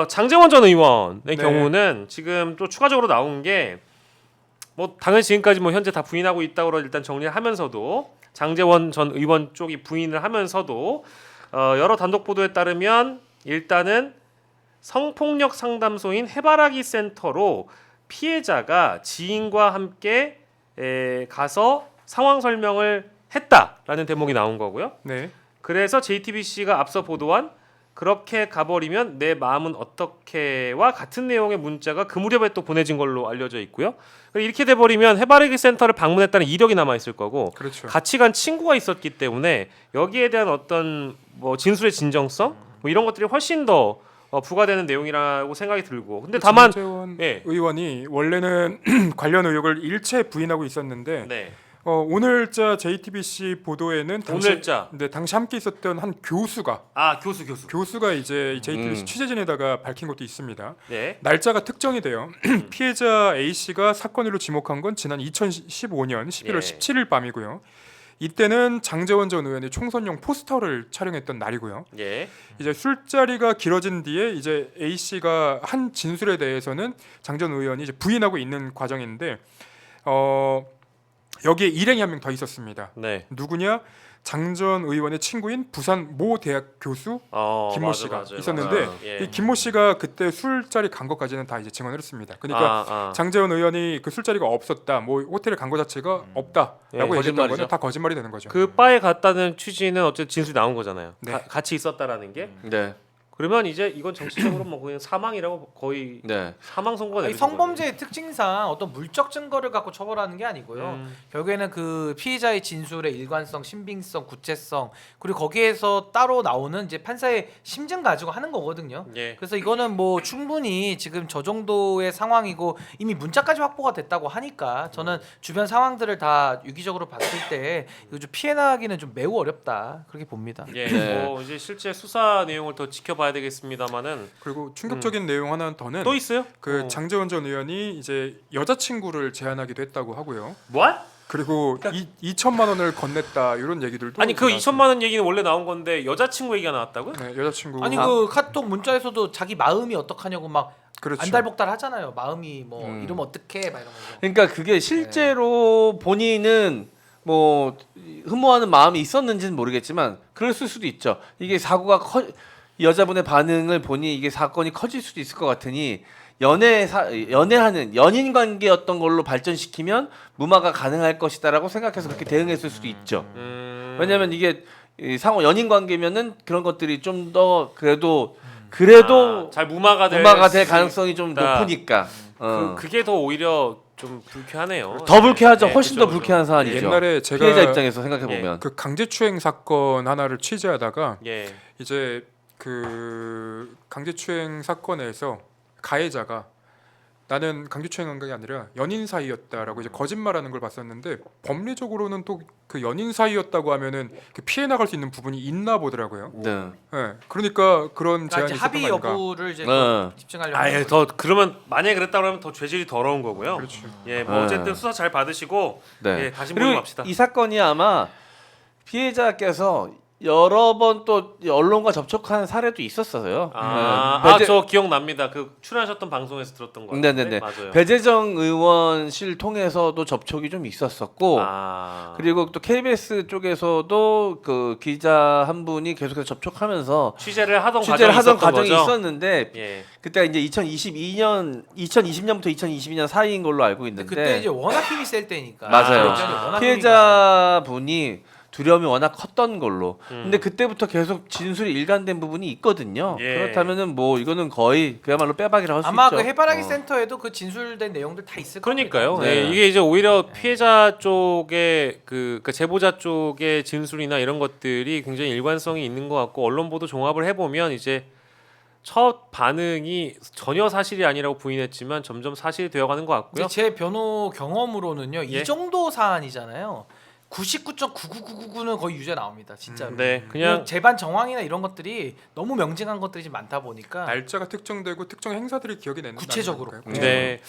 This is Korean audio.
장제원 전 의원의 네. 경우는 지금 또 추가적으로 나온 게 뭐 당연히 지금까지 뭐 현재 다 부인하고 있다고 일단 정리를 하면서도 장제원 전 의원 쪽이 부인을 하면서도 여러 단독 보도에 따르면 일단은 성폭력 상담소인 해바라기 센터로 피해자가 지인과 함께 가서 상황 설명을 했다라는 대목이 나온 거고요. 네. 그래서 JTBC가 앞서 보도한 그렇게 가버리면 내 마음은 어떻게와 같은 내용의 문자가 그 무렵에 또 보내진 걸로 알려져 있고요. 이렇게 돼버리면 해바라기 센터를 방문했다는 이력이 남아 있을 거고 그렇죠. 같이 간 친구가 있었기 때문에 여기에 대한 어떤 뭐 진술의 진정성 뭐 이런 것들이 훨씬 더 부과되는 내용이라고 생각이 들고 근데 다만 장제원 예. 의원이 원래는 관련 의혹을 일체 부인하고 있었는데 네. 오늘자 JTBC 보도에는 오늘자 당시 함께 있었던 한 교수가 교수 이제 JTBC 취재진에다가 밝힌 것도 있습니다. 네. 날짜가 특정이 돼요. 피해자 A 씨가 사건으로 지목한 건 지난 2015년 11월 예. 17일 밤이고요. 이때는 장제원 전 의원이 총선용 포스터를 촬영했던 날이고요. 예. 이제 술자리가 길어진 뒤에 이제 A 씨가 한 진술에 대해서는 장 전 의원이 이제 부인하고 있는 과정인데 여기에 일행이 한 명 더 있었습니다. 네. 누구냐? 장 전 의원의 친구인 부산 모 대학 교수 김모 씨가 있었는데 예. 이 김모 씨가 그때 술자리 간 것까지는 다 이제 증언을 했습니다. 그러니까 장제원 의원이 그 술자리가 없었다, 뭐 호텔에 간 것 자체가 없다라고 예, 얘기했던 거짓말이죠. 거는 다 거짓말이 되는 거죠. 그 바에 갔다는 취지는 어쨌든 진술이 나온 거잖아요. 네. 같이 있었다라는 게. 네. 그러면 이제 이건 정치적으로 뭐 그냥 사망이라고 거의 네. 사망 선고가 아니, 내려진 성범죄의 특징상 어떤 물적 증거를 갖고 처벌하는 게 아니고요. 결국에는 그 피해자의 진술의 일관성, 신빙성, 구체성 그리고 거기에서 따로 나오는 이제 판사의 심증 가지고 하는 거거든요. 거거든요. 예. 그래서 이거는 뭐 충분히 지금 저 정도의 상황이고 이미 문자까지 확보가 됐다고 하니까 저는 주변 상황들을 다 유기적으로 봤을 때 이거 좀 피해 나가기는 좀 매우 어렵다 그렇게 봅니다. 예. 네. 뭐 이제 실제 수사 내용을 더 지켜봐야 되겠습니다만은 그리고 충격적인 내용 하나 더는 또 있어요? 그 장제원 전 의원이 이제 여자친구를 제안하기도 했다고 하고요. 뭐? 그리고 2천만 원을 건넸다 이런 얘기들도 아니 그 나왔습니다. 2천만 원 얘기는 원래 나온 건데 여자친구 얘기가 나왔다고요? 네, 여자친구 아니 그 카톡 문자에서도 자기 마음이 어떡하냐고 막 그렇죠. 안달복달 하잖아요. 마음이 뭐 이러면 어떡해 막 이러면서. 그러니까 그게 실제로 본인은 뭐 흠모하는 마음이 있었는지는 모르겠지만 그랬을 수도 있죠. 이게 사고가 여자분의 반응을 보니 이게 사건이 커질 수도 있을 것 같으니 연애하는 연인 관계였던 걸로 발전시키면 무마가 가능할 것이다라고 생각해서 그렇게 대응했을 수도 있죠. 왜냐하면 이게 연인 관계면은 그런 것들이 좀 더 그래도 잘 무마가 될 가능성이 좀 있다. 높으니까 그게 더 오히려 좀 불쾌하네요. 더 불쾌하죠. 예, 훨씬 그죠, 더 불쾌한 사안이죠. 옛날에 제가 피해자 입장에서 생각해 보면 그 강제추행 사건 하나를 취재하다가 예. 이제 그 강제추행 사건에서 가해자가 나는 강제추행한 게 아니라 연인 사이였다라고 이제 거짓말하는 걸 봤었는데 법리적으로는 또 그 연인 사이였다고 하면은 그 피해 나갈 수 있는 부분이 있나 보더라고요. 네. 네, 그러니까 그런 그러니까 제안이 이제 있었던 합의 거 아닌가. 여부를 이제 집중하려고. 아예 더 그러면 만약에 그랬다 그러면 더 죄질이 더러운 거고요. 그렇죠. 예, 뭐 어쨌든 수사 잘 받으시고 네. 예, 다시 그리고 모임합시다. 이 사건이 아마 피해자께서 여러 번 또 언론과 접촉한 사례도 있었어요. 저 기억납니다. 그 출연하셨던 방송에서 들었던 거 같아요. 네네네. 맞아요. 배재정 의원실 통해서도 접촉이 좀 있었었고, 그리고 또 KBS 쪽에서도 그 기자 한 분이 계속해서 접촉하면서 취재를 하던 과정이 거죠? 있었는데 예. 그때가 이제 2020년부터 2022년 사이인 걸로 알고 있는데 그때 이제 워낙 힘이 셀 때니까. 맞아요. 워낙 피해자분이 두려움이 워낙 컸던 걸로. 근데 그때부터 계속 진술이 일관된 부분이 있거든요. 예. 그렇다면은 뭐 이거는 거의 그야말로 빼박이라고 할 수 있죠. 아마 그 해바라기 센터에도 그 진술된 내용들 다 있을 겁니다. 그러니까요. 네. 예, 이게 이제 오히려 피해자 쪽의 그 제보자 쪽의 진술이나 이런 것들이 굉장히 일관성이 있는 것 같고 언론 보도 종합을 해보면 이제 첫 반응이 전혀 사실이 아니라고 부인했지만 점점 사실이 되어가는 것 같고요. 근데 제 변호 경험으로는요. 예? 이 정도 사안이잖아요. 99.99999는 거의 유죄 나옵니다. 진짜로. 네, 그냥 재반 정황이나 이런 것들이 너무 명징한 것들이 좀 많다 보니까 날짜가 특정되고 특정 행사들이 기억이 나는 구체적으로. 거 아닐까요? 네.